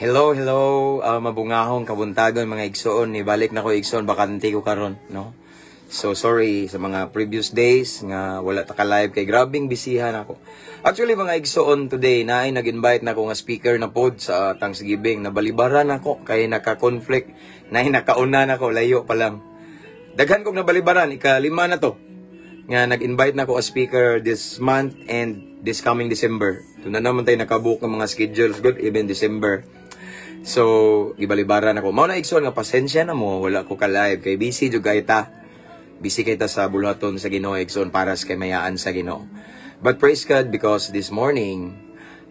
Hello, hello, mabungahong kabuntagon mga igsoon. Ibalik na ko igsoon, bakante ko karon, no? So sorry sa mga previous days nga wala ta ka live kay grabing bisihan ako. Actually mga igsoon today na ay nag-invite na ko nga speaker na pod sa Thanksgiving, nabalibaran ako kay naka-conflict na nakauna na ko layo pa lang. Daghan kong nabalibaran, ika-5 na to. Nga nag-invite na ko as speaker this month and this coming December. Doon na naman tayo nakabook ng mga schedules, good, even December. So, ibalibaran ako. Mao na igsoon nga pasensya na mo, wala ko ka-live kay busy jud kay ta. Busy kita sa bulaton sa Ginoo igsoon para sa kamayaan sa Ginoo. But praise God because this morning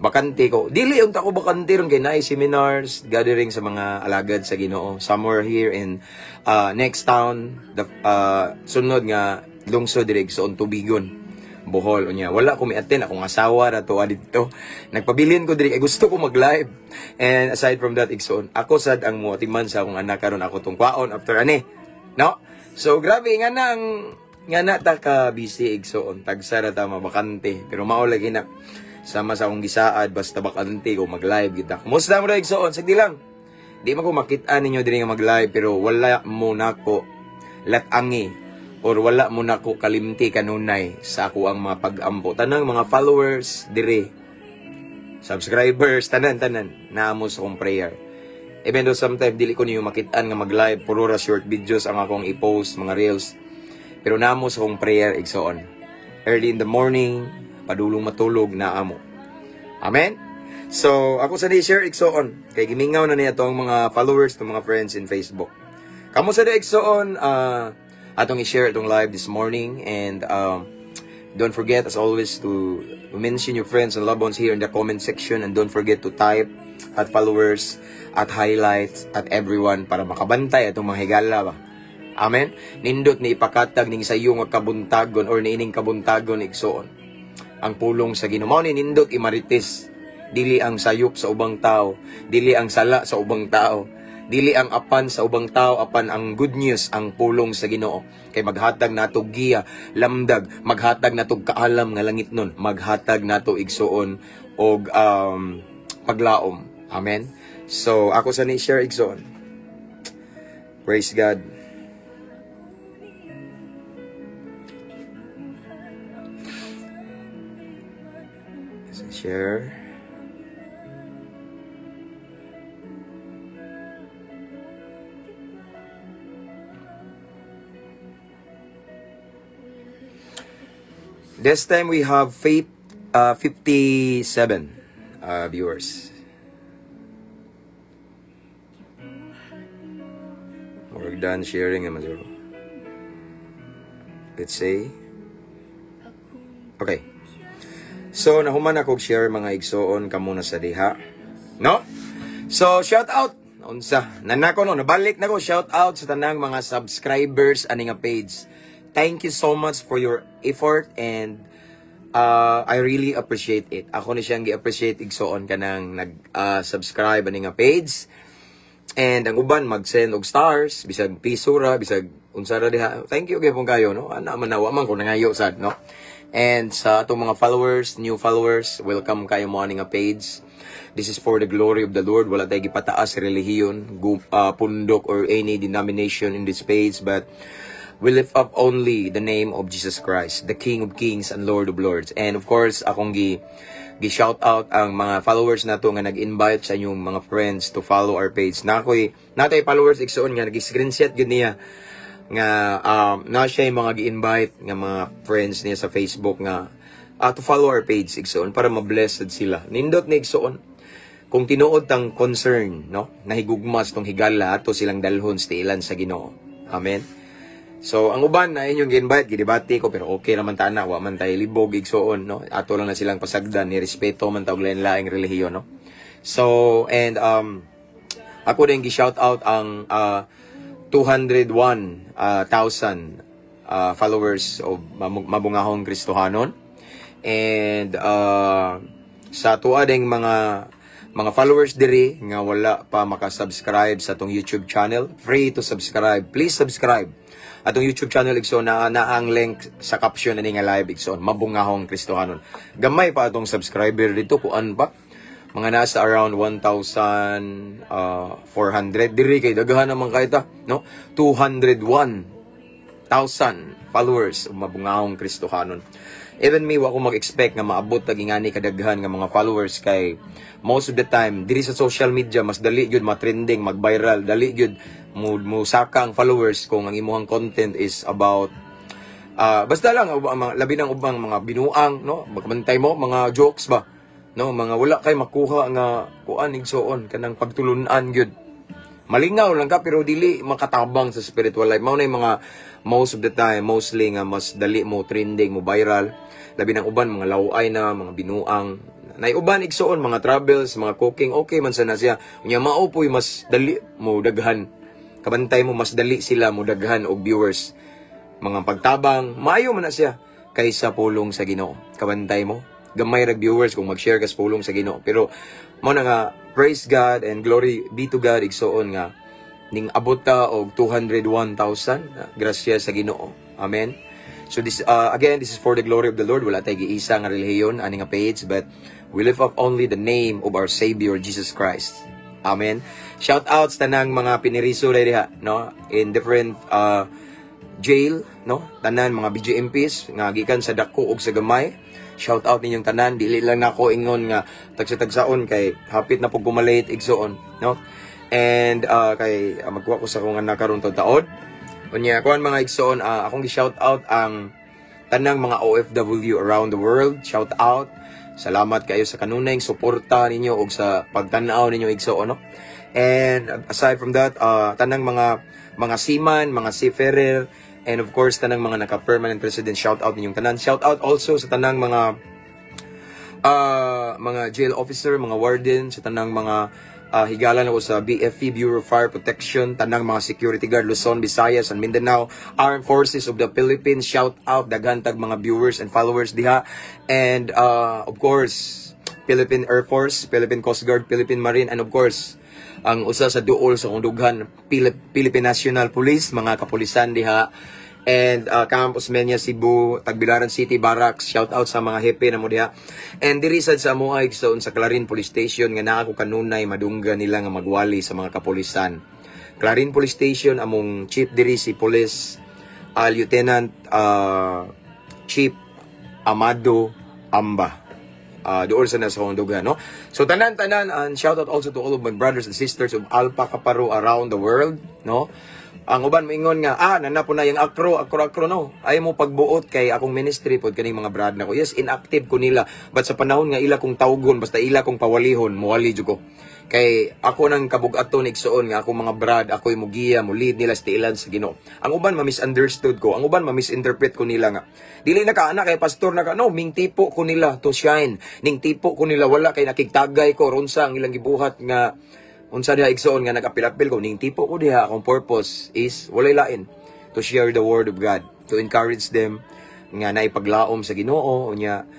bakante ko. Dili unta ko bakante ron kay naay seminars, gathering sa mga alagad sa Ginoo. Somewhere here in next town, the sunod nga lungsod diri sa Tubigon. Bohol unya wala ko mi-attend akong asawa ra to adito nagpabilin ko diri gusto ko mag-live, and aside from that igsoon ako sad ang motiman sa akong anak karon ako tong kwaon after ani, no? So grabe nga na ta ka busy igsoon tagsara ta mabakante pero mao lagi na sama sa akong gisaad basta bakante ko mag-live kita. Kumusta mo ra igsoon? Sagdi lang, di man ko makita ninyo diri nga mag-live pero wala mo nako latangi or wala mo na ko kalimti kanunay sa ako ang mga pag-ampo. Tanang mga followers dire, subscribers, tanan naamo sa akong prayer. Even though sometimes dili ko niyo makitaan nga mag-live, puro ra short videos ang akong i-post, mga reels. Pero naamo sa akong prayer igsoon. Early in the morning, padulong matulog naamo. Amen? So, ako sa di-share igsoon. Kay gimingaw na niya tong mga followers, tong mga friends in Facebook. Kamo sa di igsoon, atong i-share itong live this morning, and don't forget as always to mention your friends and loved ones here in the comment section, and don't forget to type at followers, at highlights, at everyone para makabantay atong mga higala ba. Amen? Nindot ni ipakatag ning sayo nga kabuntagon or niining kabuntagon igsoon. Ang pulong sa Ginoo mao ni nindot imarites. Dili ang sayop sa ubang tao, dili ang sala sa ubang tao. Dili ang apan sa ubang tao, apan ang good news, ang pulong sa Ginoo. Kay maghatag nato giya, lamdag, maghatag nato kaalam nga langit nun, maghatag nato igsoon og paglaom. Amen. So ako sa ni share igsoon. Praise God. Share. This time we have 57 viewers. We're done sharing naman zero. Let's say. Okay. So, nahuman ako share mga igsoon kamo na sa diha. No? So, shout out. Unsa? Nanako no, nabalik na ko. Shout out sa tanang mga subscribers ani nga page. Thank you so much for your effort, and I really appreciate it. Ako ni siyang gi-appreciate igsoon kanang nag-subscribe ani nga page. And ang uban mag-send og stars, bisag piso ra, bisag unsa ra diha. Thank you gyud kayo, no? Ana man nawa man ko nangayo sad, no? And sa atong mga followers, new followers, welcome kayo mo ani nga page. This is for the glory of the Lord. Wala tayo gipataas relihiyon, pundok or any denomination in this page, but we lift up only the name of Jesus Christ, the King of Kings and Lord of Lords. And of course, akong gi-shout out ang mga followers nato nga nag-invite sa inyong mga friends to follow our page. Natay followers igsoon nga nag-screenshot gid niya nga na siya yung mga gi-invite nga mga friends niya sa Facebook nga to follow our page igsoon para ma-blessed sila. Nindot ni igsoon kung tinuod tang concern, no, nahigugmas tong higala ato silang dalhon sa ilan sa Ginoo. Amen. So, ang uban na inyong gi-invite, gidibati ko, pero okay naman tana, wa man tayo libog, igsoon, no? Ato lang na silang pasagdan, ni respeto man tawag lain-laing relihiyon, no? So, and, ako din gi-shout out ang 201,000 followers of Mabungahong Kristohanon. And, sa tuadeng mga followers diri nga wala pa makasubscribe sa tong YouTube channel, free to subscribe. Please subscribe. Atong YouTube channel igsoon na ang link sa caption na nga live igsoon Mabungahong Kristohanon. Gamay pa atong subscriber dito kuan pa. mga nasa around 1,400 diri kay daghan naman kay ta, no? 201,000 followers ug mabungahong Kristohanon. Even me, wa ko mag-expect nga maabot tag ingani kadaghan nga mga followers kay most of the time diri sa social media mas dali gyud ma-trending, mag-viral, dali gyud mo saka ang followers kung ang imong content is about basta lang labi ng ubang mga binuang, no? Magkamantay mo mga jokes ba, no? Mga wala kay makuha nga kuan igsoon kanang pagtulunan gyud. Malingaw lang ka pero dili makatabang sa spiritual life. Mao na yung mga most of the time, mostly nga mas dali mo trending, mo viral. Labi ng uban mga laway na, mga binuang. Nay uban igsoon mga travels, mga cooking, okay man sana siya. Unya mao poy mas dali mo daghan. Kabantay mo mas dali sila mo daghan og viewers. Mga pagtabang, maayo man na siya kaysa pulong sa Ginoo. Kabantay mo, gamay rag viewers kung mag-share ka sa pulong sa Ginoo. Pero mo na nga, praise God and glory be to God igsoon nga ning abot ta og 201,000 grasya sa Ginoo. Amen. So this again, this is for the glory of the Lord. Wala tay giisa nga relihiyon ani nga page, but we lift up only the name of our Savior Jesus Christ. Amen. Shout outs tanang mga piniriso diha, no, in different jail, no, tanan mga BGMPs nga gikan sa dako ug sa gamay. Shout out ninyong tanan, dili lang nako ingon nga tagsa-tagsaon kay hapit na pug gumalate igsoon, no? And kay magkuha ko sa kung anak karon taon. Unya kuan mga igsoon, akong gi-shout out ang tanang mga OFW around the world. Shout out. Salamat kayo sa kanunay suporta ninyo ug sa pagtan-aw ninyo igsoon, no? And aside from that, tanang mga seaman, mga seafarer, and of course, tanang mga naka-permanent resident, shout out ninyong tanan. Shout out also sa tanang mga jail officer, mga warden, sa tanang mga higala na ko sa BFP, Bureau of Fire Protection, tanang mga security guard, Luzon, Visayas, and Mindanao, Armed Forces of the Philippines, shout out, daghantag mga viewers and followers diha. And of course, Philippine Air Force, Philippine Coast Guard, Philippine Marine, and of course, ang usa sa duol sa kundughan, Philippine National Police, mga kapulisan diha. And Campus Menia, Cebu, Tagbilaran City, Barracks, shout out sa mga hepe na mo diha. And diri sad sa Amuay sa Clarin Police Station nga naa ko kanunay madungga nila nga magwali sa mga kapulisan. Clarin Police Station among chief diri si Police Lieutenant Chief Amado Amba. Doon sa nasa Honduga, no? So tanan-tanan, and shout out also to all of my brothers and sisters of Alpha Kaparo around the world, no? Ang uban moingon nga, nanapo na yung akro, no? Ay mo pagbuot kay akong ministry pod kaning mga brad na ko. Yes, inactive ko nila, but sa panahon nga ila kong tawgon, basta ila kong pawalihon, muwali jud ko. Kay ako nang kabug-aton igsoon nga ako mga brad, ako'y mugiya, mo lead nila sa tiilan sa Ginoo. Ang uban ma-misunderstood ko, ang uban ma-misinterpret ko nila nga. Dili na ka ana kay pastor na ka, no, ming tipo ko nila to shine. Ning tipo ko nila wala kay nakigtagay ko runsa ang ilang gibuhat nga unsa diha igsoon nga nagapil-apil ko. Ning tipo ko diha akong purpose is walay lain to share the word of God, to encourage them nga naipaglaom sa Ginoo unya.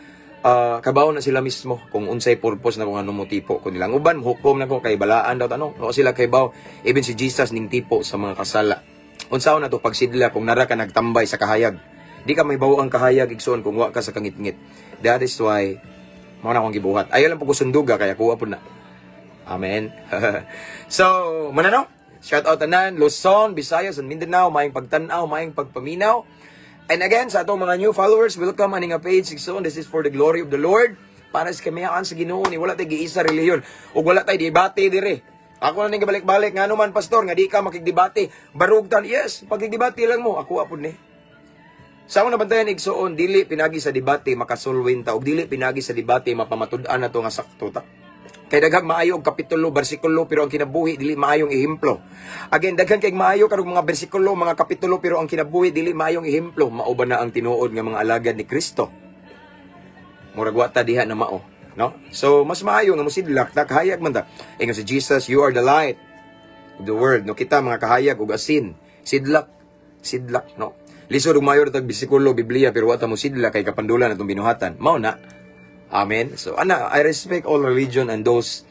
Kabaw na sila mismo kung unsay purpose na kung ano mo tipo ko nilang uban hukom na ko kay balaan daw tanong no sila kay baw even si Jesus ning tipo sa mga kasala unsaon na to pagsidla kung nara ka nagtambay sa kahayag di ka may bawo ang kahayag igsoon kung wa ka sa kangit-ngit. That is why mao na akong gibuhat ayo lang po ko sunduga kaya kuha po na amen. So manano shout out tanan Luzon, Visayas and Mindanao, maayong pagtan-aw, maayong pagpaminaw. And again, sa atong mga new followers, welcome aning nga page. So, this is for the glory of the Lord. Para sa kamayaan sa Ginoo ni wala tay giisa relihiyon ug wala tay debate dire. Ako na ning gabalik-balik nga naman pastor nga di ka makigdebate. Barugtan, yes, pagigdebate lang mo. Ako apod ni. Sa akong nabantayan igsoon, dili pinagi sa debate makasulwin ta ug dili pinagi sa debate mapamatud-an nato nga sakto ta. Kay daghang maayo og kapitulo, bersikulo pero ang kinabuhi dili maayong ehemplo. Again, daghan kay maayo karong mga bersikulo, mga kapitulo pero ang kinabuhi dili maayong ehemplo. Mao ba na ang tinuod nga mga alagad ni Kristo? Murag wa ta diha na mao, no? So mas maayo nga mosidlak ta kahayag man ta. Ingon si Jesus, you are the light of the world. No kita mga kahayag ug asin, sidlak, no. Lisod og mayor tag bersikulo Biblia pero wa ta mosidlak kay kapandulan atong binuhatan. Mao na. Amen. So, I respect all religion and those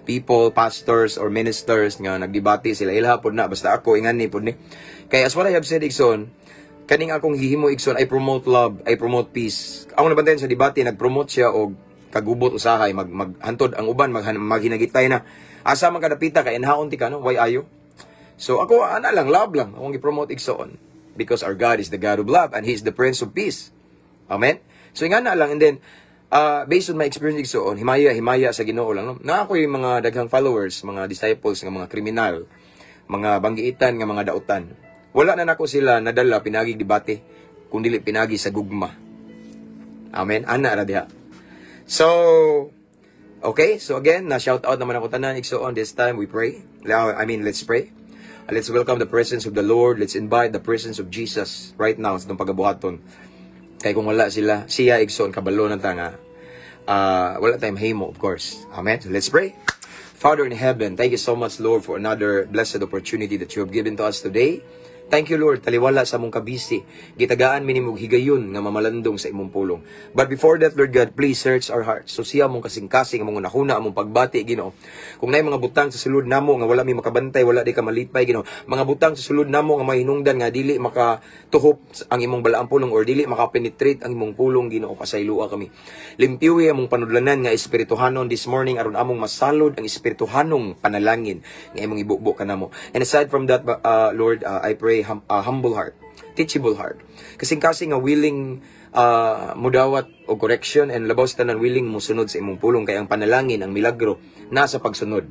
people, pastors or ministers nga nagdebate sila. Ilha po na. Basta ako, ingani po ni. Kaya as what I have said, Ikson, kaning akong hihimo, Ikson, I promote love, I promote peace. Ako nabantayan sa debate, nag-promote siya o kagubot usahay maghantod ang uban maghinagitay na asa man kadapita kay inhaon ti ka no why ayo. So ako ana lang love lang akong i-promote igsoon because our God is the God of love and He is the Prince of Peace. Amen. So nga na lang and then based on my experience igsoon himaya sa Ginoo lang no. Na ako yung mga daghang followers, mga disciples nga mga kriminal, mga banggiitan nga mga dautan. Wala na nako sila nadala pinagi debate kung dili pinagi sa gugma. Amen. Ana ra diha. So, okay. So again, na-shout out naman ako tanan. So on this time, we pray. Let's pray. Let's welcome the presence of the Lord. Let's invite the presence of Jesus right now sa itong pagabuhaton. Kaya kung wala siya igsoon kabalo na tanga, wala tayong himo, of course. Amen. So let's pray. Father in heaven, thank you so much, Lord, for another blessed opportunity that you have given to us today. Thank you, Lord, taliwala sa mong kabisi. Gitagaan minimog higayon nga mamalandong sa imong pulong. But before that, Lord God, please search our hearts. So siya mong kasing-kasing, mong nahuna, among pagbati, Ginoo. Kung naay mga butang sa sulod namo nga wala mi makabantay, wala di ka malipay, Ginoo. Mga butang sa sulod namo nga mahinungdan nga dili makatuhop ang imong balaang pulong or dili makapenetrate ang imong pulong, Ginoo, pasaylua kami. Limpiwi among panudlanan nga espirituhanon this morning aron among masalod ang espirituhanong panalangin nga imong ibubo kanamo. And aside from that, Lord, I pray humble heart, teachable heart. Kasing-kasing nga willing mudawat o correction and labaw sa tanan willing musunod sa imong pulong kay ang panalangin, ang milagro nasa pagsunod.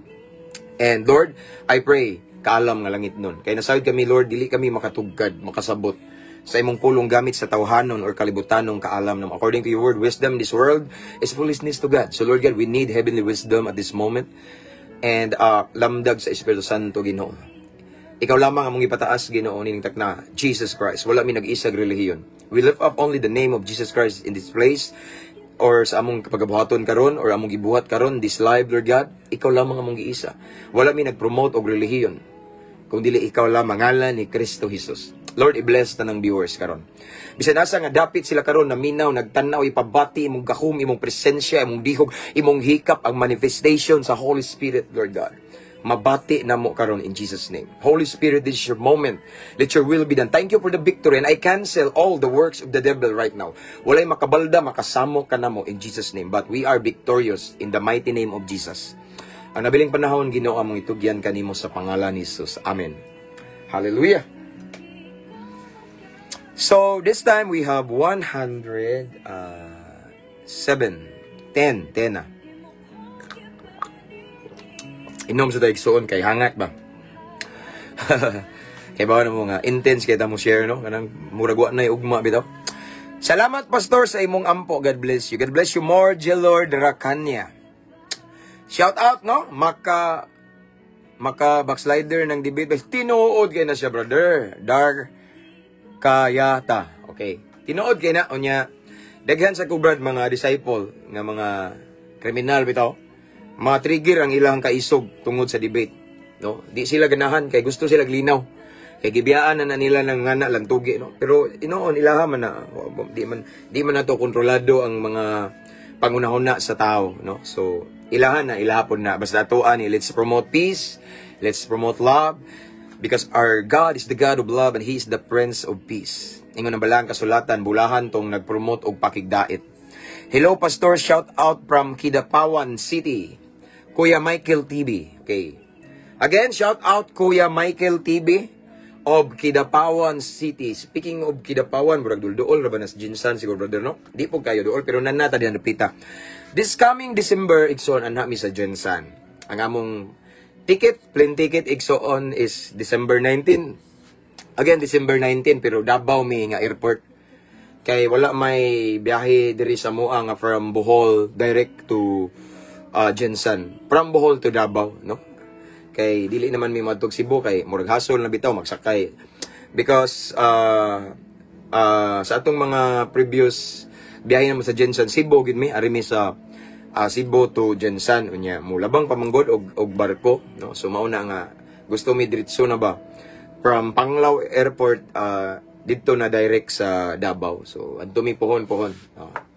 And Lord, I pray kaalam nga langit nun. Kay nasayod kami, Lord, dili kami makatugkad, makasabot sa imong pulong gamit sa tawhanon or kalibutanong kaalam nam. According to your word, wisdom this world is foolishness to God. So Lord God, we need heavenly wisdom at this moment and lamdag sa Espiritu Santo, Ginoo. Ikaw lamang among ipataas, Ginoo, ning takna, Jesus Christ. Wala mi nag-isag relihiyon. We lift up only the name of Jesus Christ in this place or sa among pagabuhaton karon or among gibuhat karon this live, Lord God. Ikaw lamang among giisa. Wala mi nag-promote og relihiyon. Kung dili ikaw lamang ngalan ni Kristo Jesus. Lord, i-bless tanang viewers karon. Bisan asa nga dapit sila karon na minaw, nagtanaw, ipabati imong gahom, imong presensya, imong dihog, imong hikap ang manifestation sa Holy Spirit, Lord God. Mabati na mo karon in Jesus' name. Holy Spirit, this is your moment. Let your will be done. Thank you for the victory and I cancel all the works of the devil right now. Walay makabalda, makasamo ka na mo in Jesus' name. But we are victorious in the mighty name of Jesus. Ang nabiling panahon, Ginoo, among itugyan kanimo sa pangalan ni Jesus. Amen. Hallelujah. So, this time we have 10 na. Inom sa daigsoon kay hangat ba? Kay bawa na mo nga, intense kay mo share, no? Kanang muragwa na yung ugma, bitaw. Salamat, Pastor, sa imong ampo. God bless you. God bless you more, Jelor Dracania. Shout out, no? Maka backslider ng debate. Tinuod kay na siya, brother. Dark Kayata. Okay. Tinuod kay na. Onya, daghan sa kubrad mga disciple nga mga kriminal, bitaw. Mga trigger ang ilang kaisog tungod sa debate. No? Di sila ganahan kay gusto sila glinaw. Kay gibiyaan na nila ng ngana lang tugi, no? Pero inoon ilaha man na di man nato kontrolado ang mga pangunahuna sa tao, no? So ilahan na ilahapon na basta atuan ni let's promote peace, let's promote love because our God is the God of love and He is the Prince of Peace. Ingon ang balang kasulatan bulahan tong nagpromote og pakigdait. Hello Pastor, shout out from Kidapawan City. Kuya Michael TV. Okay. Again, shout out Kuya Michael TV of Kidapawan City. Speaking of Kidapawan, murag dulduol ra ba nas Jinsan siguro brother, no? Di po kayo duol pero nanata diyan napita. This coming December igsoon anha mi sa Jinsan. Ang among plane ticket igsoon is December 19. Again December 19 pero Davao mi nga airport. Kay wala may biyahe diri sa Moa nga from Bohol direct to Jensen. From Bohol to Davao, no? Kay dili naman mi madtog Cebu kay murag hasol na bitaw magsakay. Because sa atong mga previous biyahe naman sa Jensen, Cebu gid mi ari mi sa Cebu to Jensen unya mulabang pamanggod og barko, no? So mao na nga gusto mi diretso na ba from Panglao Airport dito na direct sa Davao. So adto mi pohon.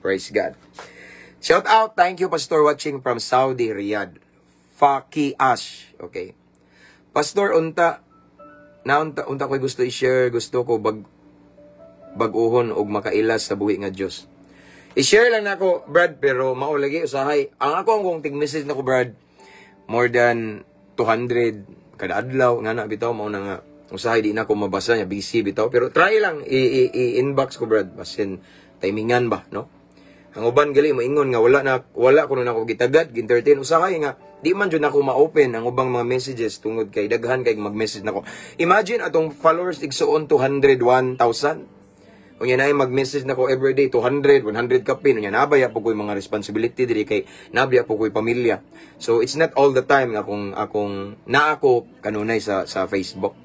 Praise God. Shout out, thank you Pastor watching from Saudi Riyadh. Faki Ash. Okay. Pastor unta ko'y gusto i-share, gusto ko baguhon og makailas sa buhi nga Dios. I-share lang nako, Brad, pero mao lagi usahay. Ang akong tig-message nako, Brad, more than 200 kada adlaw nga na bitaw mao na nga usahay di na ko mabasa niya, busy bitaw, pero try lang i-inbox ko, Brad, basin timingan ba, no? Ang uban gali moingon nga wala kuno nako gitagad, gi-entertain usahay nga di man jud nako ma-open ang ubang mga messages tungod kay daghan kay mag-message nako. Imagine atong followers igsuon 201,000. Unya na mag-message na ko everyday, 200, 100 kapin. Unya nabaya po ko yung mga responsibility diri kay nabaya po ko yung pamilya. So it's not all the time akong ako kanunay sa Facebook.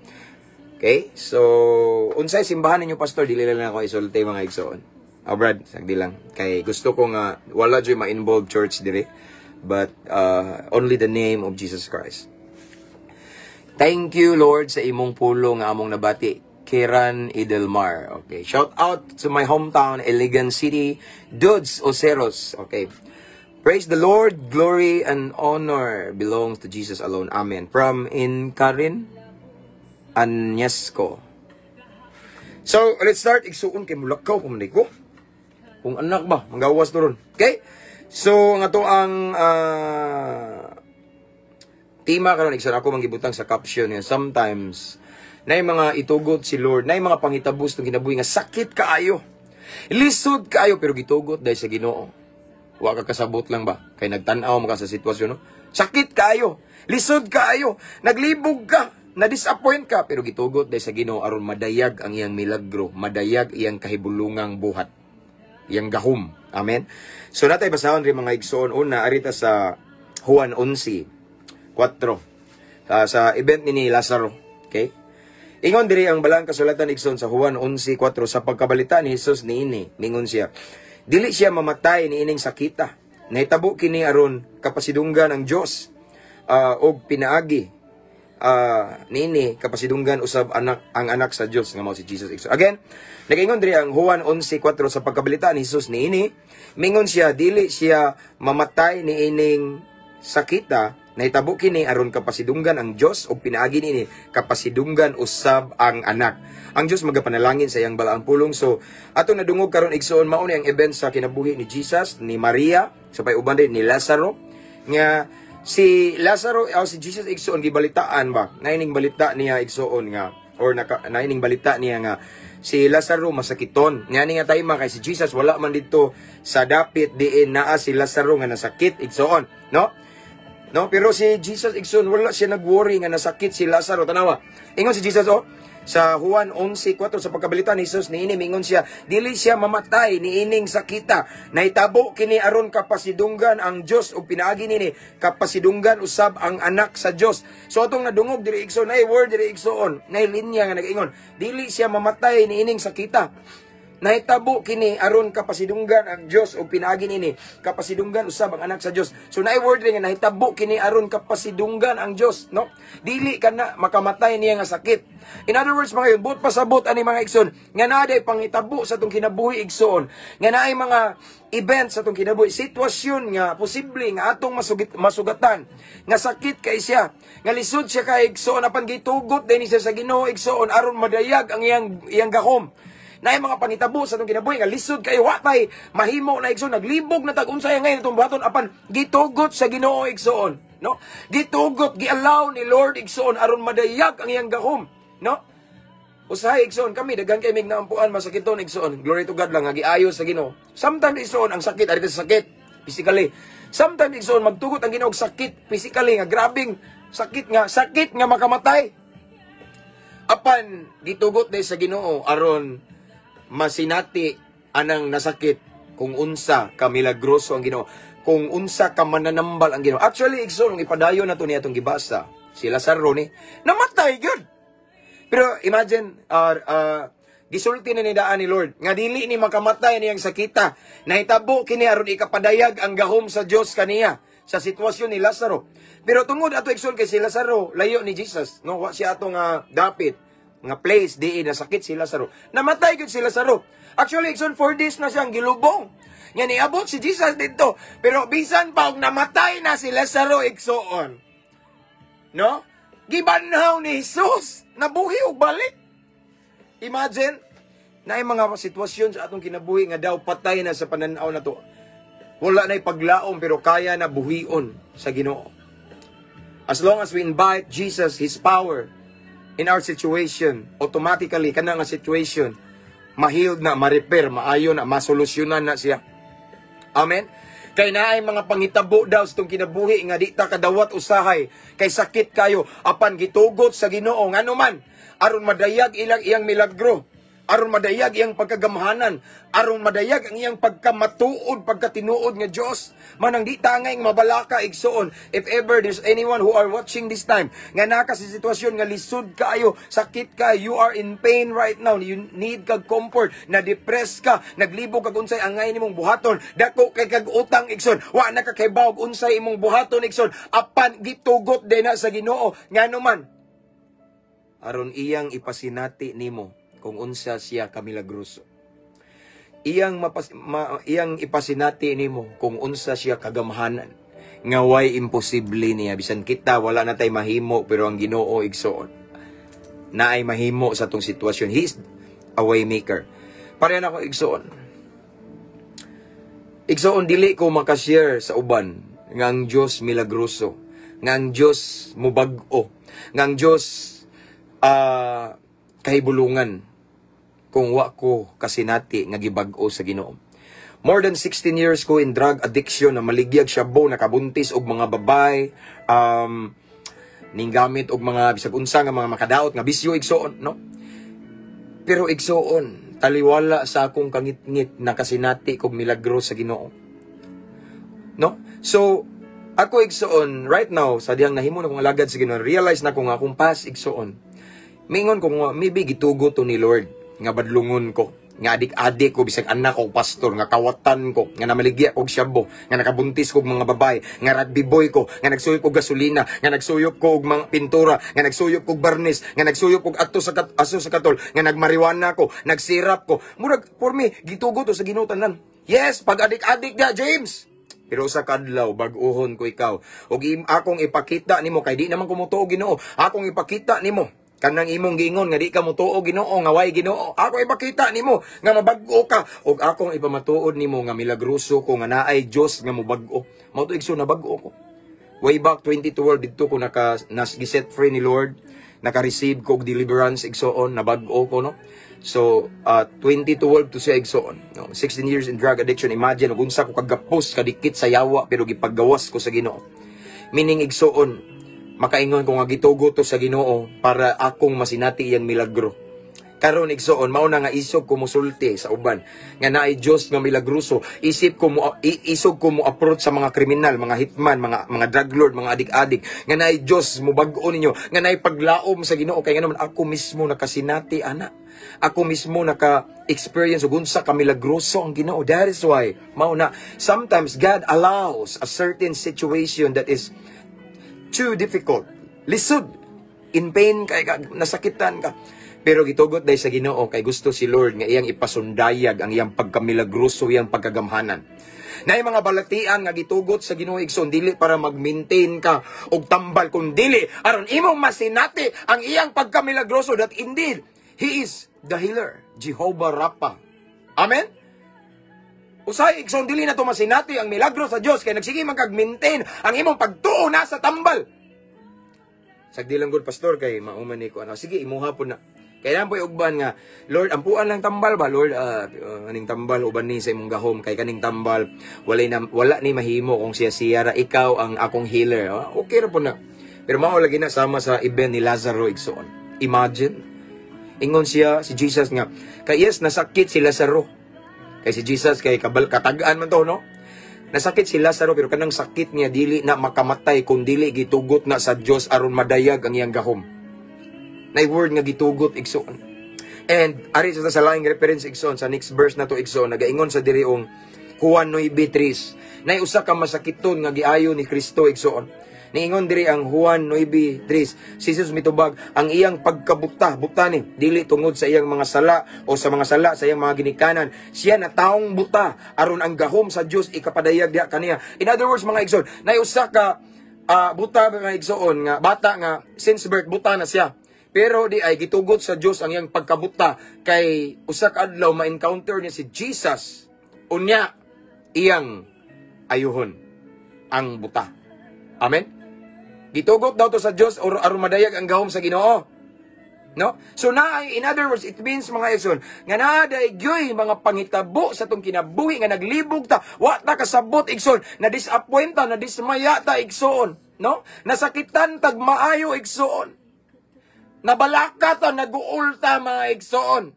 Okay? So unsay simbahan ninyo, pastor, dili lang ako isulti mga igsoon. Brad, sagdi lang. Kay gusto ko nga wala joy ma-involve church diri, but only the name of Jesus Christ. Thank you, Lord, sa imong pulong nga among nabati. Kiran Idelmar. Okay. Shout out to my hometown, Iligan City, Dudes Oceros. Okay. Praise the Lord. Glory and honor belongs to Jesus alone. Amen. From Incarin, Anyesco. So, let's start. Igsuon kay mulakaw pumanay ko. Kung anak ba, manggawas to ron. Okay? So, nga to ang tema karon igsoon ako manggibutang sa caption nga sometimes na mga itugot si Lord, na mga pangitabos itong kinabuhi nga sakit kaayo. Lisod kaayo, pero gitugot dahil sa Ginoo. Wa ka kasabot lang ba? Kay nagtanaw mo ka sa sitwasyon, no? Sakit kaayo. Lisod kaayo. Naglibog ka. Na-disappoint ka. Pero gitugot dahil sa Ginoo aron madayag ang iyang milagro. Madayag iyang kahibulungang buhat. Iyang gahom. Amen? So natay basahon rin mga igsoon. Una, arita sa Juan 11:4. Sa event ni Lazaro. Okay? Ingon diri ang balang kasulatan igsoon sa Juan 11:4, sa pagkabalita ni Jesus niini, mingon siya, dili siya mamatay niining sakita. Nahitabo kini aron kapasidunggan ang Dios og pinaagi niini kapasidunggan usab ang anak sa Dios nga mao si Jesus igsoon. Again, nagaingon diri ang Juan 11:4, sa pagkabalita ni Jesus niini, mingon siya dili siya mamatay niining sakita. Nahitabo kini aron kapasidunggan ang Dios o pinaagi nini kapasidunggan usab ang anak. Ang Dios magapanalangin sa iyang balaang pulong. So ato nadungog karon igsoon mao ni ang event sa kinabuhi ni Jesus, ni Maria, sa pay-uban din ni Lazaro, nga si Lazaro o si Jesus igsoon gibalitaan ba naining balita niya igsoon nga or naining balita niya nga si Lazaro masakiton. Ngani nga tayo kay si Jesus wala man dito sa dapit diin naa si Lazaro nga nasakit igsoon, no? No, pero si Jesus igsoon wala siya nag-worry nga nasakit si Lazaro. Tanawa. Ingon si Jesus sa Juan 11:4, sa pagkabalita ni Jesus niini mingon siya dili siya mamatay niining sakita. Nahitabo kini aron kapasidunggan ang Dios ug pinaagi nini kapasidunggan usab ang anak sa Dios. So atong nadungog diri igsoon ay word diri igsoon, nay linya nga nagaingon dili siya mamatay niining sakita. Nahitabo kini aron kapasidunggan ang Dios o pinaagi nini kapasidunggan usab ang anak sa Dios. So naay word nga nahitabo kini aron kapasidunggan ang Dios, no? Dili kana makamatay niya nga sakit. In other words, mga yun, pasabot ani mga igsoon nga naday pangitabo sa tong kinabuhi igsoon, nga naay mga event sa tong kinabuhi, sitwasyon nga posible nga atong masugatan, nga sakit kay siya, nga lisod siya kay igsoon apan gitugot dinhi siya sa Ginoo igsoon aron madayag ang iyang gahom. Naay mga pangitabo sa itong kinabuhi nga lisod kayo watay mahimo na igsoon naglibog na tag-unsay ngayon itong buhaton apan gitugot sa Ginoo igsoon, no? Gitugot gi-allow ni Lord igsoon aron madayag ang iyang gahom, no? Usahay igsoon kami daghang kay mig naampuan masakiton igsoon, glory to God lang nga giayo sa Ginoo. Sometimes igsoon ang sakit ari sa sakit physically, sometimes igsoon magtugot ang Ginoo og sakit physically nga grabing sakit nga makamatay, apan gitugot dahil sa Ginoo aron masinati anang nasakit kung unsa ka milagroso ang Ginoo, kung unsa ka mananambal ang Ginoo. Actually igsoon ipadayon nato niya atong gibasa si Lazaro ni namatay gyud, pero imagine gisulti na ni daan ni Lord nga dili ni makamatay niyang sakita. Nahitabo kini aron ikapadayag ang gahom sa Dios kaniya sa sitwasyon ni Lazaro. Pero tungod ato igsoon kay si Lazaro layo ni Jesus, no? Wa siya ato nga dapit nga place di na sakit si Lazaro. Namatay gyud si Lazaro. Actually igsoon 4 days na siyang gilubong. Nga niabot si Jesus dito. Pero bisan pa og namatay na si Lazaro igsoon, no? Gibanhaw ni Jesus, nabuhi og balik. Imagine Na mga sitwasyon sa atong kinabuhi nga daw patay na sa pananaw na to. Wala na'y paglaom pero kaya na buhion sa Ginoo. As long as we invite Jesus, His power in our situation, automatically kana nga situation ma-healed na, ma-repair, maayo na, masolusyonan na siya. Amen. Kay naay mga pangitabo daw sa itong kinabuhi nga di ta kadawat usahay kay sakit kayo apan gitugot sa Ginoo ngano man aron madayag ilang iyang milagro, aron madayag iyang pagkagamhanan, aron madayag ang iyang pagkamatuod, pagkatinuod nga Dios. Manang di tangay mabalaka igsoon. If ever there's anyone who are watching this time nga naka sa sitwasyon nga lisod kaayo, sakit ka, you are in pain right now, you need kag comfort, na depressed ka, naglibog kag unsay angay nimong buhaton, dako kay kag utang igsoon, wa na ka kay bawog unsay imong buhaton igsoon, apan gitugot din na sa Ginoo ngano man aron iyang ipasinati nimo kung unsa siya kamilagroso. Iyang ipasinati nimo kung unsa siya kagamhanan. Nga way imposible niya. Bisan kita, wala na tay mahimo, pero ang Ginoo igsoon na ay mahimo sa tong sitwasyon. He is a way maker. Pareha na ko igsoon. Igsoon, dili ko makashare sa uban nga ang Diyos milagroso. Nga ang Diyos mubag-o. Nga ang Diyos kahibulungan kung wa ko kasinati nga gibag-o sa Ginoo. More than 16 years ko in drug addiction, na maligyag shabu, nakabuntis og mga babay, ning gamit og mga bisag unsa nga mga makadaot nga bisyo igsoon, no? Pero igsoon, taliwala sa akong kangit-ngit na kasinati kog milagro sa Ginoo. No? So, ako igsoon right now sa diyang nahimo na kong alagad sa Ginoo, realize na ko nga akong past igsoon. Mingon ko nga maybe gitugo to ni Lord nga badlungon ko, nga adik-adik ko bisag anak ko pastor, nga kawatan ko, nga namaligya kog syabo, nga nakabuntis kog mga babae, nga rugby boy ko, nga nagsuyop kog gasolina, nga nagsuyop kog mga pintura, nga nagsuyop kog barnis, nga nagsuyop kog aso sa katol, nga nagmariwana ko, nagsirap ko. Murag for me gitugo to sa Ginoo tanan. Yes, pag adik-adik da James. Pero sa kadlaw bag-ohon ko ikaw, ug akong ipakita nimo kay di naman ko mutuo Ginoo. Akong ipakita nimo kanang imong giingon nga di ka mutuo Ginoo, nga way Ginoo. Ako ipakita nimo nga mabag-o ka, ug akong ipamatuod nimo nga milagroso ko nga naay Dios nga mobag-o. Mao to igsoon nabag-o ko. Way back 2012 didto ko giset free ni Lord, naka-receive ko og deliverance igsoon, nabag-o ko, no. So 2012 to siya igsoon, no? 16 years in drug addiction. Imagine ug unsa ko kagapos kadikit sa yawa pero gipaggawas ko sa Ginoo. Meaning igsoon, makaingon ko nga gitugo to sa Ginoo para akong masinati iyang milagro. Karon igsoon, mao na nga isog ko musulti sa uban nga naay Dios nga milagroso. Isog ko mo approach sa mga kriminal, mga hitman, mga drug lord, mga adik-adik, nga naay Dios mo bag-o ninyo, nga naay paglaom sa Ginoo kay ngano man ako mismo nakasinati ana. Ako mismo naka-experience ug unsa ka milagroso ang Ginoo. That is why mao na sometimes God allows a certain situation that is too difficult, lisod, in pain kay nasakitan ka, pero gitugot dahil sa Ginoo kay gusto si Lord nga iyang ipasundayag ang iyang pagkamilagroso, iyang pagkagamhanan. Na mga balatian nga gitugot sa Ginoo igsoon, dili para mag-maintain ka og tambal, kun dili aron imong masinati ang iyang pagkamilagroso that indeed He is the healer, Jehovah Rapha. Amen. Usay igsoon dili na to masinati ang milagro sa Dios kay nagsige man kag maintain ang imong pagtuo na sa tambal. Sagdi lang gud pastor kay mauman ni ko ano. Sige imuha po na. Kay nan po'y ugban nga Lord ampuan lang tambal ba Lord, aning tambal uban ni sa imong gahom kay kaning tambal wala ni mahimo kung siya ra ikaw ang akong healer. Okay ra po na. Pero mao lagi na sama sa event ni Lazaro igsoon. Imagine ingon siya si Jesus nga kay yes nasakit si Lazaro. Kay si Jesus kay katagaan man to, no? Nasakit si Lazaro pero kanang sakit niya dili na makamatay kung dili gitugot na sa Dios aron madayag ang iyang gahom. Nay word nga gitugot igsoon. And ari sa laing reference igsoon sa next verse na to igsoon nagaingon sa diriong Juan 9:3. Nay usa ka masakiton nga giayo ni Kristo igsoon. Niingon diri ang Juan 9:3. Si Jesus mitubag ang iyang pagkabuta ni dili tungod sa iyang mga sala o sa mga sala sa iyang mga ginikanan. Siya na taong buta aron ang gahom sa Dios ikapadayag diha kaniya. In other words mga igsoon, nay usa ka buta mga igsoon nga bata nga since birth buta na siya. Pero di ay gitugot sa Dios ang iyang pagkabuta kay usa ka adlaw ma-encounter niya si Jesus. Unya iyang ayuhon ang buta. Amen. Gitugot daw to sa Dios or aron madayag ang gahom sa Ginoo. No? So in other words, it means mga igsoon, nga nadaygoy mga pangitabo sa tong kinabuhi nga naglibog ta, wa ta kasabot igsoon, na disappoint ta, na dismaya ta igsoon, no? Nasakitan tag maayo igsoon. Nabalaka ta, naguul ta mga igsoon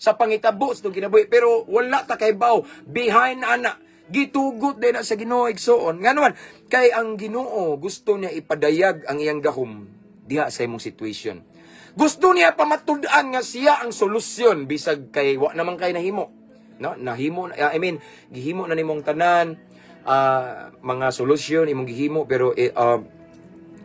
sa pangitabo sa tong kinabuhi, pero wala ta kay baw behind ana. Gitugot din na sa Ginoo igsoon. Nga naman, kay ang Ginoo gusto niya ipadayag ang iyang gahom diha sa imong situation. Gusto niya pamatud-an nga siya ang solusyon bisag kay wa naman kay nahimo. No? Nahimo, gihimo na nimong tanan mga solusyon imong gihimo pero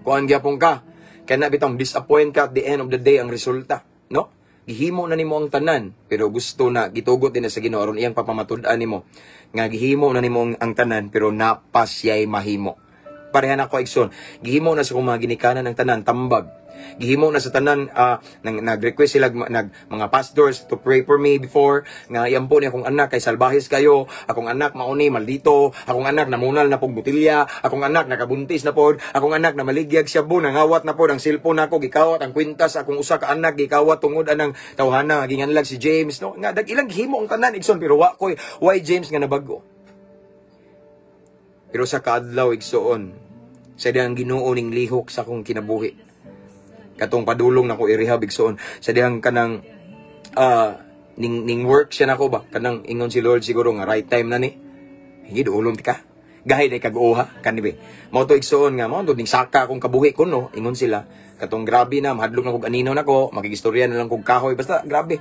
kuan gyapon ka. Kana bitong disappoint ka at the end of the day ang resulta, no? Gihimo na nimo ang tanan pero gusto na gitugot din na sa Ginoo aron iyang papamatud-an nimo nga gihimo na nimo ang tanan pero napasyay mahimo. Pareha na ko igsoon. Gihimo na sa kung mga ginikanan ng tanan tambag. Gihimo na sa tanan nag-request sila mga pastors to pray for me before nga yan po ni akong anak kay salbahis kayo, akong anak mauni maldito, akong anak namunal na pog butilya, akong anak nakabuntis na pod, akong anak na maligyag siya bu nangawat na pod ang cellphone nako gikawat ang kwintas akong usa ka anak gikawat tungod anang tawhana ginganlag si James no nga dag ilang gihimo ang tanan igsoon pero wa koy why James nga nabago. Pero sa kaadlaw igsoon sa dihang Ginoo ning lihok sa akong kinabuhi. Katong padulong nako irehab igsoon sa dihang kanang ning work siya nako ba kanang ingon si Lord siguro nga right time na ni higid ulong ka gahay na kag-uha kanibe mao to igsoon nga mao to ning saka akong kabuhi ko no ingon sila katong grabe na mahadlok na kog anino nako makigistorya na lang kog kahoy basta grabe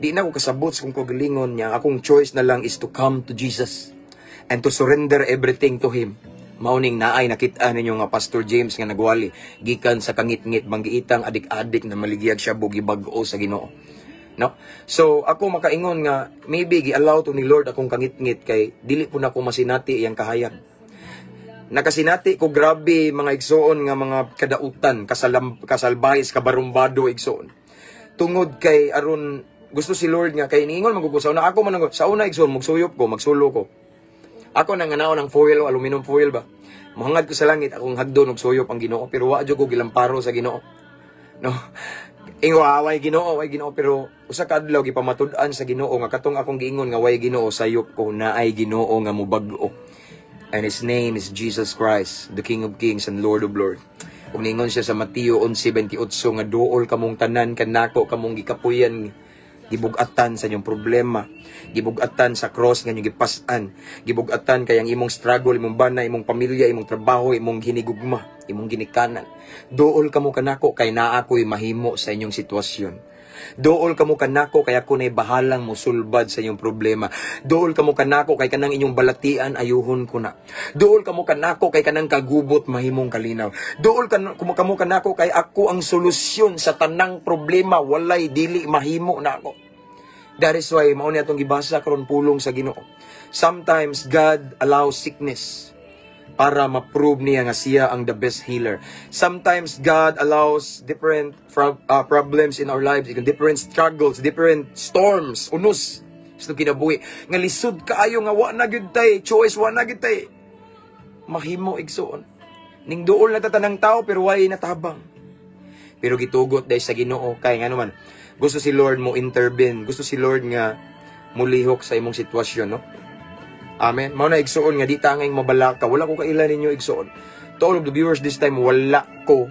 di na ko kasabot sa kung kagalingon niya akong choice na lang is to come to Jesus and to surrender everything to Him. Mauning naay nakita ninyo nga Pastor James nga nagwali gikan sa kangit-ngit manggiitang adik-adik na maligiyag siya bugi bag-o sa Ginoo. No? So ako makaingon nga maybe gi-allow to ni Lord akong kangit-ngit kay dili po na ko masinati iyang kahayag. Nakasinati ko grabe mga igsoon nga mga kadautan, kasalbayis, kabarumbado igsoon. Tungod kay aron gusto si Lord nga kay niingon magugusaw na ako man sa una igsoon magsuyop ko, magsulo ko. Ako nang nganaon ng foil o aluminum foil ba. Mahangad ko sa langit akong hagdon og suyop ang Ginoo pero wa jud ko gilamparo sa Ginoo. No. Ingwa way Ginoo pero usa ka adlaw gipamatud-an sa Ginoo nga katong akong giingon nga way Ginoo sayop ko na ay Ginoo nga mobag-o. And His name is Jesus Christ, the King of Kings and Lord of Lords. Kung ningon siya sa Mateo 11:28 nga duol kamong tanan kanako kamong gikapuyan gibugatan sa inyong problema, gibugatan sa cross nga inyong gipas-an, gibugatan kay ang imong struggle, imong bana, imong pamilya, imong trabaho, imong hinigugma, imong ginikanan. Duol kamo kanako kay naa ko'y mahimo sa inyong sitwasyon. Duol kamo kanako kay ako nay bahalang mosulbad sa inyong problema. Duol kamo kanako kay kanang inyong balatian ayuhon ko na. Duol kamo kanako kay kanang kagubot mahimong kalinaw. Duol kamo kanako kay ako ang solusyon sa tanang problema walay dili mahimo na ako. That is why mao ni atong gibasa karon pulong sa Ginoo. Sometimes God allows sickness para ma-prove niya nga siya ang the best healer. Sometimes God allows different problems in our lives, different struggles, different storms, unos sa kinabuhi. Nga lisod kaayo nga wa na gyud tay choice, wa na gyud tay mahimo igsoon. Ning duol na tatanang tao pero way natabang. Pero gitugot dahil sa Ginoo kay nga naman gusto si Lord mo intervene, gusto si Lord nga mulihok sa imong sitwasyon, no? Amen. Mao na igsoon nga di tanging mabalaka, wala ko kailan ninyo igsoon. To all of the viewers this time, wala ko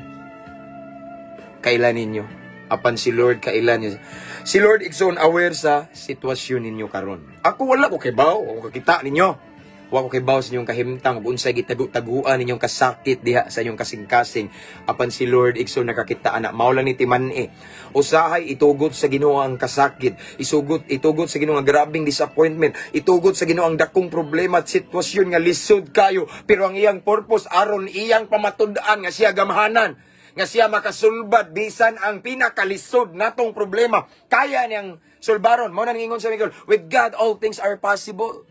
kailan ninyo. Apan si Lord kailan niyo. Si Lord igsoon aware sa sitwasyon ninyo karon. Ako wala ko kay baw, o kakita ninyo. Wa ko kay baw sa inyong kahimtang ug unsay gitagu-taguan ninyong kasakit diha sa inyong kasing-kasing. Apan si Lord igsoon nakakita ana mao lang ni timan-e. Usahay itugot sa Ginoo ang kasakit, itugot sa Ginoo ang grabing disappointment, itugot sa Ginoo ang dakong problema at sitwasyon nga lisod kayo, pero ang iyang purpose aron iyang pamatud-an nga siya gamahanan, nga siya makasulbad bisan ang pinakalisod natong problema. Kaya niyang sulbaron. Mao nang ingon sa Miguel, with God all things are possible.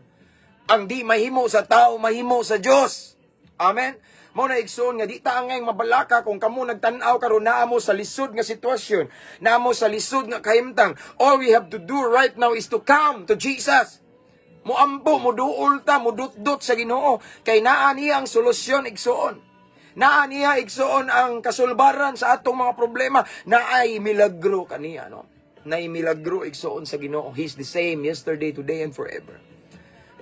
Ang di mahimo sa tao, mahimo sa Diyos. Amen? Mao na igsoon nga di ta angay mabalaka kung kamo nagtan-aw karon naa mo sa lisod nga sitwasyon, naa mo sa lisod nga kahimtang. All we have to do right now is to come to Jesus. Muambo, muduol ta, mudutdot sa Ginoo kay naa niya ang solusyon igsoon. Naa niya igsoon ang kasulbaran sa atong mga problema. Naay milagro kaniya, no? Naay milagro igsoon sa Ginoo. He's the same yesterday, today, and forever.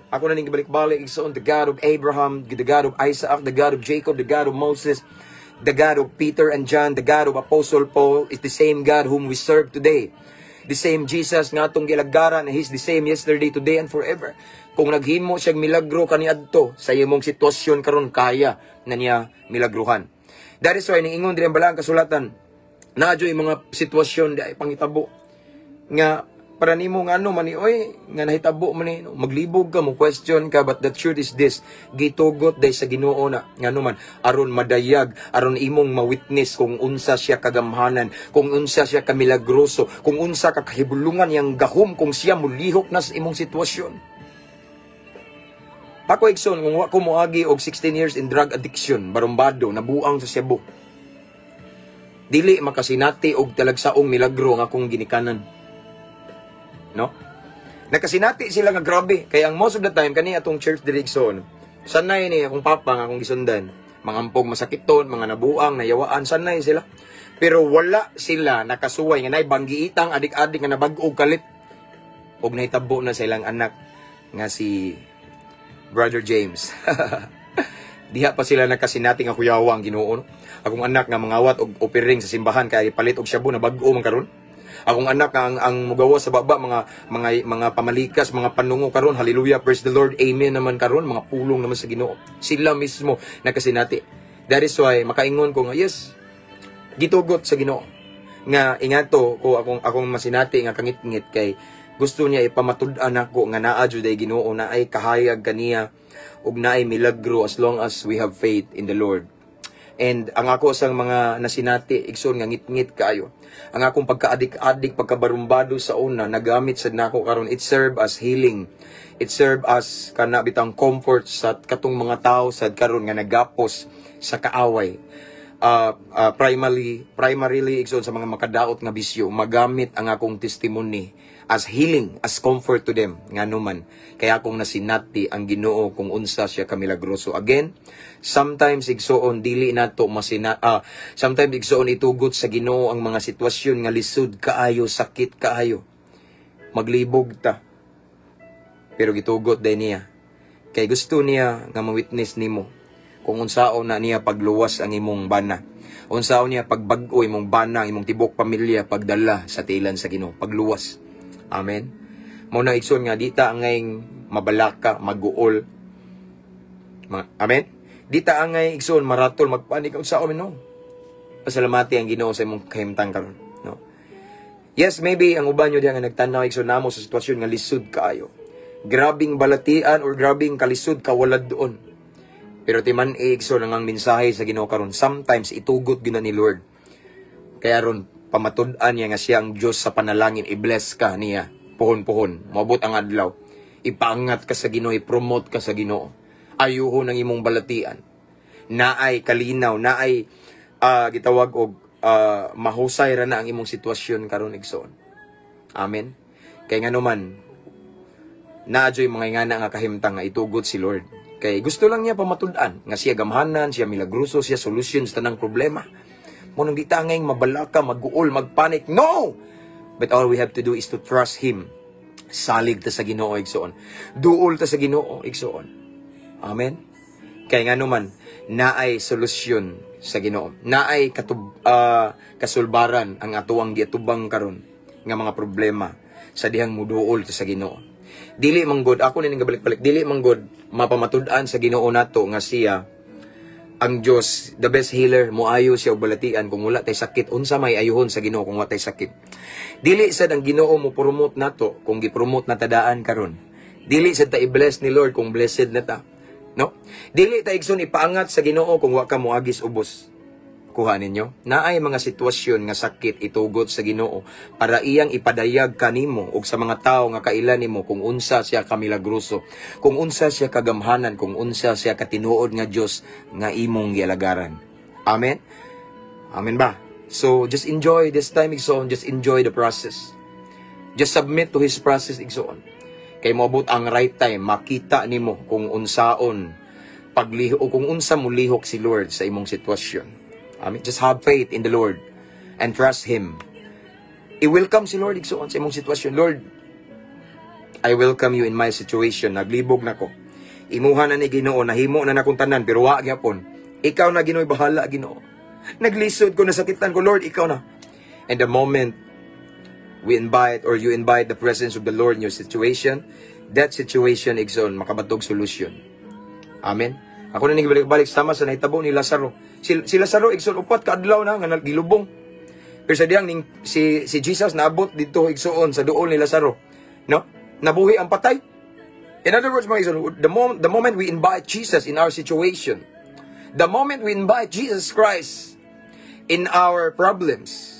Ako na ning balik-balik igsoon, the God of Abraham, the God of Isaac, the God of Jacob, the God of Moses, the God of Peter and John, the God of Apostle Paul is the same God whom we serve today. The same Jesus nga atong gilagaran, He's the same yesterday, today, and forever. Kung naghimo siyang milagro kaniadto sa imong sitwasyon karon, kaya na niya milagruhan. That is why niingon diri ang balang kasulatan, nadyoy mga sitwasyon di ay pangitabo nga para nimo nga ano man ni oy nga nahitabo man ni maglibog ka mo question ka, but the truth is this, gitugot day sa Ginoo na nga ano man aron madayag, aron imong ma-witness kung unsa siya kagamhanan, kung unsa siya kamilagroso, kung unsa ka kahibulungan yang gahom, kung siya mulihok na sa imong sitwasyon. Ako igsoon, kung wa ko moagi og 16 years in drug addiction, barumbado, nabuang sa Cebu, dili makasinati og talagsaong milagro nga akong ginikanan. No? Nakasinati sila nga grabe. Kaya ang most of the time, kani atong church direction, sanay ni akong papa nga akong gisundan. Mga ampog masakiton, mga nabuang, nayawaan, sanay sila. Pero wala sila nakasuway nga naibanggiitang adik-adik nga nabag-og kalit. Og nahitabo na sa ilang anak nga si Brother James. Diha pa sila nakasinati nga kuyawa ang Ginoo. Akong anak nga mangawat og opiring sa simbahan kay palit og shabu na bag-o man karon. Akong anak ang mugawa sa baba mga pamalikas, mga panungo karon. Hallelujah, praise the Lord, amen naman karon, mga pulong naman sa Ginoo. Sila mismo nakasinati. That is why makaingon ko nga yes, gitugot sa Ginoo nga ingato ko akong masinati nga kangit-ngit kay gusto niya ipamatud-an ako nga naa jud ay Ginoo na ay kahayag kaniya ug naay milagro as long as we have faith in the Lord. And ang ako sang mga nasinati, igsoon nga ngit-ngit kaayo. Ang akong pagkaadik-adik, pagkabarumbado sa una, nagamit sad nako karon, it serve as healing. It serve as kana bitang comfort sa katong mga tao sad karon nga nagapos sa kaaway. Primarily igsoon sa mga makadaot nga bisyo, magamit ang akong testimony as healing, as comfort to them, nga numan. Kaya akong nasinati ang Ginoo kung unsa siya kamilagroso. Again, sometimes igsoon dili nato sometimes igsoon itugot sa Ginoo ang mga sitwasyon nga lisod kaayo, sakit kaayo. Maglibog ta. Pero gitugot din niya. Kay gusto niya nga ma-witness nimo kung unsaon na niya pagluwas ang imong bana. Unsaon niya pagbag-o imong bana, imong tibok pamilya, pagdala sa tilan sa Ginoo, pagluwas. Amen. Mao na igsoon nga dita angay mabalaka, maguol. Amen. Dita angay igsoon maratol, magpanik unsaon no. Pasalamati ang Ginoo sa imong kahimtang karon, no. Yes, maybe ang uban nyo diha nga nagtanaw igsoon namo sa sitwasyon nga lisod kaayo. Grabing balatian or grabing kalisod kawalad doon. Pero timan igsoon ang mensahe sa Ginoo karon, sometimes itugot gyud ni Lord. Kaya ron pamatud-an niya nga siya ang Diyos sa panalangin, i-bless ka niya, puhon-puhon, mabot ang adlaw, ipaangat ka sa Ginoo, i-promote ka sa Ginoo, ayuho ng imong balatian, naay kalinaw, naay gitawag og mahusay ra na ang imong sitwasyon karon igsoon. Amen. Kay nga naman, naadyoy mga ingana nga kahimtang nga itugot si Lord. Kay gusto lang niya pamatud-an nga siya gamhanan, siya milagruso, siya solution sa tanang problema. Munang di tanging mabalaka, mag-uol, magpanik. No! But all we have to do is to trust Him. Salig ta sa Ginoo igsoon. Duol ta sa Ginoo igsoon. Amen? Kaya nga naman, naay solusyon sa Ginoo. Naay kasulbaran ang atuang giatubang karon nga mga problema sa dihang muduol ta sa Ginoo. Dili manggod, ako na balik-balik, dili manggod mapamatud-an sa Ginoo nato nga siya ang Diyos, the best healer, moayo siya og balatian kung wala tay sakit. Unsa may ayuhon sa Ginoo kung wala tay sakit. Dili sad ang Ginoo mo promote nato kung gi-promote na tadaan karon. Dili sad ta i-bless ni Lord kung blessed na ta. No? Dili ta igsoon ipaangat sa Ginoo kung wa ka moagis ubos. Kuha ninyo, naay mga sitwasyon nga sakit itugot sa Ginoo para iyang ipadayag kanimo ug sa mga tawo nga kailan nimo kung unsa siya kamilagroso, kung unsa siya kagamhanan, kung unsa siya katinuod nga Dios nga imong gialagaran. Amen. Amen ba? So just enjoy this time, igsoon. Just enjoy the process. Just submit to His process, igsoon. Kay moabot ang right time, makita nimo kung unsaon pagliho o kung unsa mo lihok si Lord sa imong sitwasyon. Amen. Just have faith in the Lord and trust Him. I-welcome si Lord igsoon sa imong sitwasyon. Lord, I welcome you in my situation. Naglibog na ko. Imuha na ni Ginoo, nahimo na nakong tanan, pero wa gyapon. Ikaw na Ginoo, bahala Ginoo. Naglisod ko, nasakitan ko, Lord, ikaw na. And the moment we invite or you invite the presence of the Lord in your situation, that situation igsoon makabatog solusyon. Amen. Ako na nagibalik-balik sama sa nahitabo ni Lazaro. Si Lazaro igsoon upat kaadlaw na nga nagilubong. Pero sa diyang si Jesus naabot dito igsoon sa duol ni Lazaro, no? Nabuhi ang patay. In other words, mga igsoon, the moment we invite Jesus in our situation, the moment we invite Jesus Christ in our problems,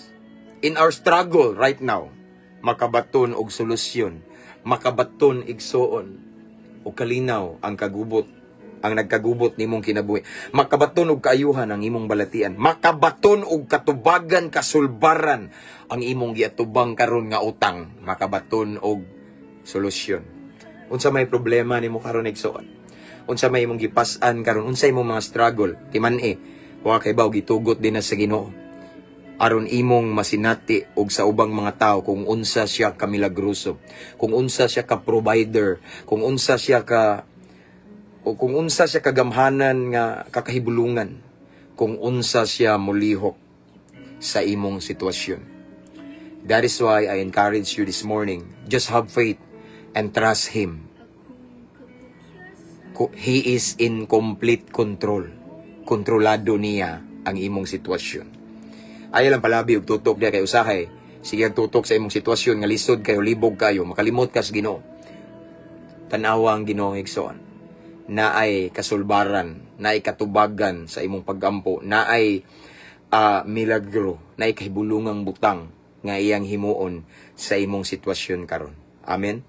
in our struggle right now, makabaton og solusyon, makabaton igsoon o kalinaw ang kagubot, ang nagkagubot nimong kinabuhi. Makabaton og kaayuhan ang imong balatian. Makabaton og katubagan, kasulbaran ang imong giatubang karon nga utang. Makabaton og solusyon. Unsa may problema nimo karon igsoon? Unsa may imong gipas-an karon? Unsa imong mga struggle? Timan-e, wa kay baw gitugot din na sa Ginoo. Aron imong masinati og sa ubang mga tao kung unsa siya ka milagroso, kung unsa siya ka provider, kung unsa siya ka o kung unsa siya kagamhanan nga kakahibulungan, kung unsa siya mulihok sa imong sitwasyon. That is why I encourage you this morning, just have faith and trust Him. He is in complete control. Kontrolado niya ang imong sitwasyon. Ayaw lang palabi og tutok diya kay usahay. Sige tutok sa imong sitwasyon nga lisod kayo, libog kayo, makalimot ka sa Ginoo. Tanawa ang Ginoo igsoon. Naay kasulbaran, naay katubagan sa imong paggampo, naay milagro, naay kahibulungang butang nga iyang himuon sa imong sitwasyon karon. Amen.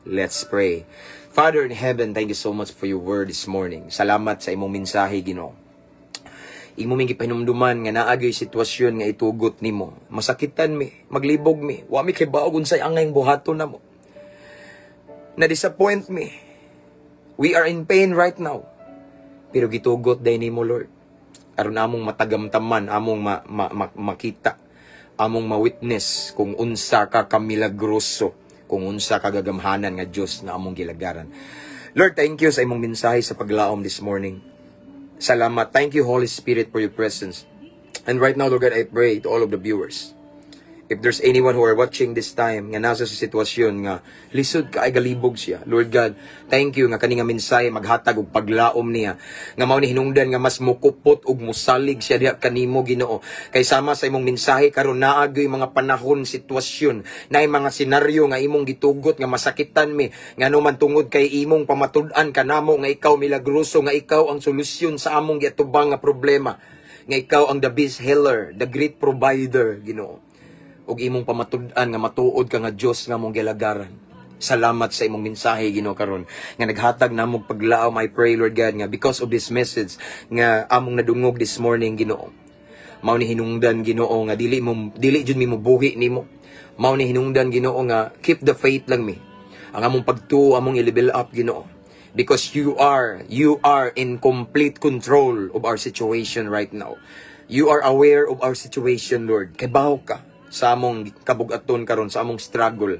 Let's pray. Father in heaven, thank you so much for your word this morning. Salamat sa imong mensahe, Ginoo. Imo ming gipahinumduman nga naagay sitwasyon nga itugot nimo. Masakitan mi, maglibog mi, wa mi kay baog unsay angay buhaton namo. Na disappoint mi. We are in pain right now. Pero gitugot day nimo, Lord. Aron among matagamtaman, among makita, among ma-witness kung unsa ka kamilagroso, kung unsa ka gagamhanan nga Dios na among gilagaran. Lord, thank you sa imong mensahe sa paglaom this morning. Salamat. Thank you, Holy Spirit, for your presence. And right now, Lord God, I pray to all of the viewers. If there's anyone who are watching this time nga nasa sa sitwasyon nga lisod ka ay galibog siya, Lord God, thank you nga kani nga mensahe maghatag og paglaom niya nga mao ni hinungdan nga mas mukupot ug musalig siya diha kanimo, Ginoo. Kay sama sa imong mensahe karon naagay mga panahon, sitwasyon, naay mga senaryo nga imong gitugot nga masakitan mi nga man tungod kay imong pamatud-an kanamo nga ikaw milagroso, nga ikaw ang solusyon sa among giatubang nga problema, nga ikaw ang the best healer, the great provider, Ginoo. Og imong pamatud-an nga matuod ka nga Dios nga mong gilagaran. Salamat sa imong mensahe, Ginoo, karon nga naghatag namo paglaom. I pray, Lord God, nga because of this message nga among nadungog this morning, Ginoo, mao ni hinungdan, Ginoo, nga dili jud mi mubuhi nimo. Mao ni hinungdan, Ginoo, nga keep the faith lang mi. Ang among pagtuo among i-level up, Ginoo, because you are in complete control of our situation right now. You are aware of our situation, Lord. Kay bawo ka sa among kabugaton karon, sa among struggle.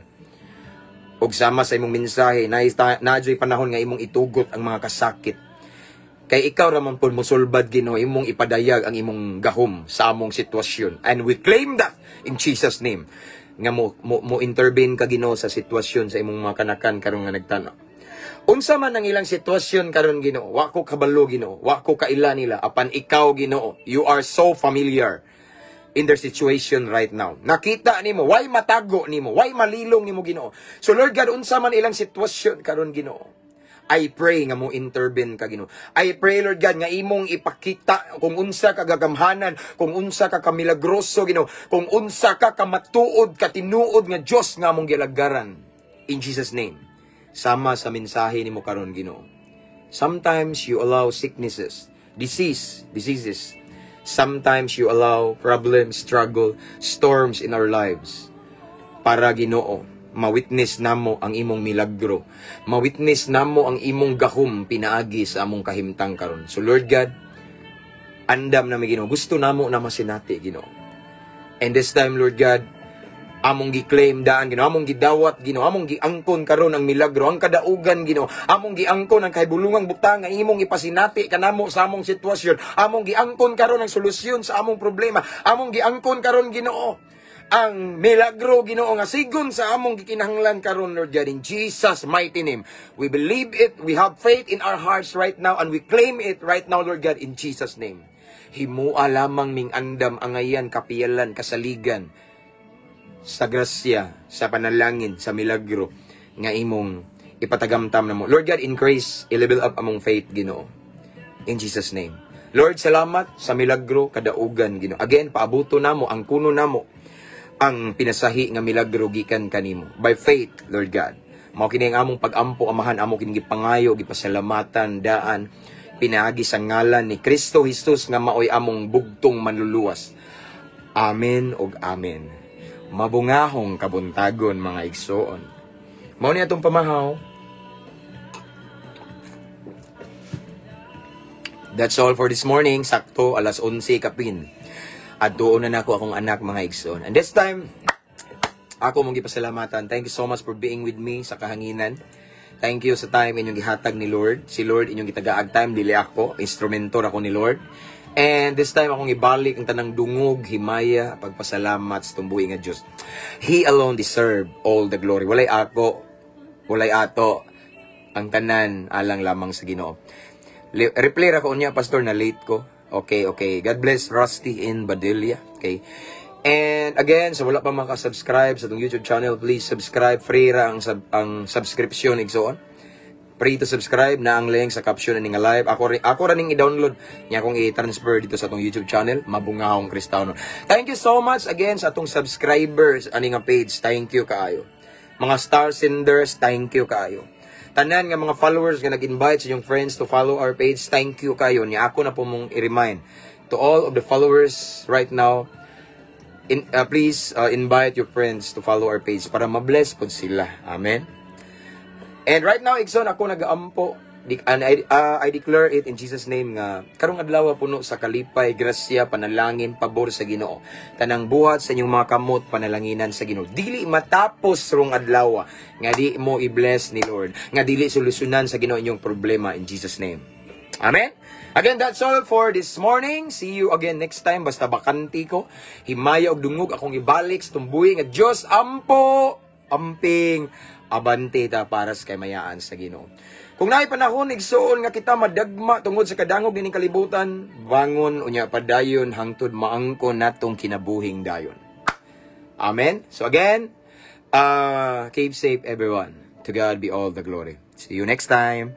Og sama sa imong mensahe, naadyoy panahon nga imong itugot ang mga kasakit. Kay ikaw ramon pud mosulbad, Ginoo, imong ipadayag ang imong gahom sa among sitwasyon. And we claim that in Jesus name. Nga mo intervene ka, Ginoo, sa sitwasyon sa imong mga kanakan karon nga nagtanaw. Unsa man ang ilang sitwasyon karon, Ginoo, wa ko kabalo, Ginoo, wa ko kaila nila apan ikaw, Ginoo, you are so familiar in their situation right now. Nakita nimo, why matago nimo, why malilong nimo, Ginoo. So Lord God, unsa man ilang sitwasyon karon, Ginoo, I pray nga mo intervene ka Ginoo. I pray Lord God nga imong ipakita kung unsa ka gagamhanan, kung unsa ka kamilagroso Ginoo, kung unsa ka kamatuod, katinuod nga Dios nga among gilagaran. In Jesus name. Sama sa mensahe nimo karon Ginoo. Sometimes you allow sicknesses, diseases. Sometimes you allow problems, struggle, storms in our lives. Para Ginoo, ma-witness namo ang imong milagro. Ma-witness namo ang imong gahom pinaagi sa among kahimtang karon. So Lord God, andam na mi Ginoo. Gusto namo na masinati Ginoo. And this time Lord God, among gi-claim daan Ginoo, among gidawat Ginoo, among giangkon karon ang milagro, ang kadaugan Ginoo, among giangkon ang kahibulungang butang nga imong ipasinati kanamo sa among sitwasyon, among giangkon karon ang solusyon sa among problema, among giangkon karon Ginoo ang milagro Ginoo nga sigon sa among gikinahanglan karon Lord God, in Jesus mighty name. We believe it, we have faith in our hearts right now, and we claim it right now Lord God, in Jesus name. Himua lamang ming andam angayan, kapiyalan, kasaligan sa grasya, sa panalangin, sa milagro nga imong ipatagamtam na mo. Lord God, increase, i-level up among faith Ginoo, in Jesus name. Lord, salamat sa milagro kadaugan Ginoo. Again, paabuto namo ang kuno namo ang pinasahi nga milagro gikan kanimo by faith Lord God. Mao kini ang among pag-ampo amahan, amo kini gipangayo, gipasalamatan daan pinaagi sa ngalan ni Kristo Jesus nga maoy among bugtong manluluwas. Amen ug amen. Mabungahong kabuntagon mga igsoon. Mao ni atong pamahaw. That's all for this morning. Sakto alas 11 kapin. At doon na nako akong anak mga igsoon. And this time, ako mong gipasalamatan. Thank you so much for being with me sa kahanginan. Thank you sa time inyong gihatag ni Lord. Si Lord inyong gitagaag time, dili ako. Instrumentor ako ni Lord. And this time akong ibalik ang tanang dungog, himaya, pagpasalamat sa tumbuhi nga Diyos. He alone deserve all the glory. Walay ako, walay ato, ang tanan alang lamang sa Ginoo. Replay ra ko niya, Pastor, na late ko. Okay. God bless Rusty in Badilla. Okay. And again, sa wala pa makasubscribe sa itong YouTube channel, please subscribe. Free ra ang subscription, igsoon. Free to subscribe na ang link sa caption ning live. Ako ra ning i-download niya kung i-transfer dito sa atong YouTube channel, Mabungahong Kristiyano. Thank you so much again sa atong subscribers ani nga page. Thank you kaayo. Mga star senders, thank you kaayo. Tanan nga mga followers nga nag-invite sa inyong friends to follow our page, thank you kayo. Niya ako na po mong i-remind to all of the followers right now, please invite your friends to follow our page para ma-bless po sila. Amen. And right now, igsoon, ako nag-aampo. I declare it in Jesus' name nga karong adlaw puno sa kalipay, grasya, panalangin, pabor sa Ginoo. Tanang buhat sa inyong mga kamot, panalanginan sa Ginoo. Dili matapos rong adlaw nga di mo i-bless ni Lord. Nga dili solusyonan sa Ginoo inyong problema in Jesus' name. Amen? Again, that's all for this morning. See you again next time. Basta bakanti ko, himaya og dungog akong ibalik sa tumbuhi nga Diyos ampo, amping, abante ta paras kay mayaan sa Ginoo. Kung naay panahon igsuon nga kita madagma tungod sa kadangog dining kalibutan, bangon unya padayon hangtod maangkon natong kinabuhing dayon. Amen. So again, keep safe everyone. To God be all the glory. See you next time.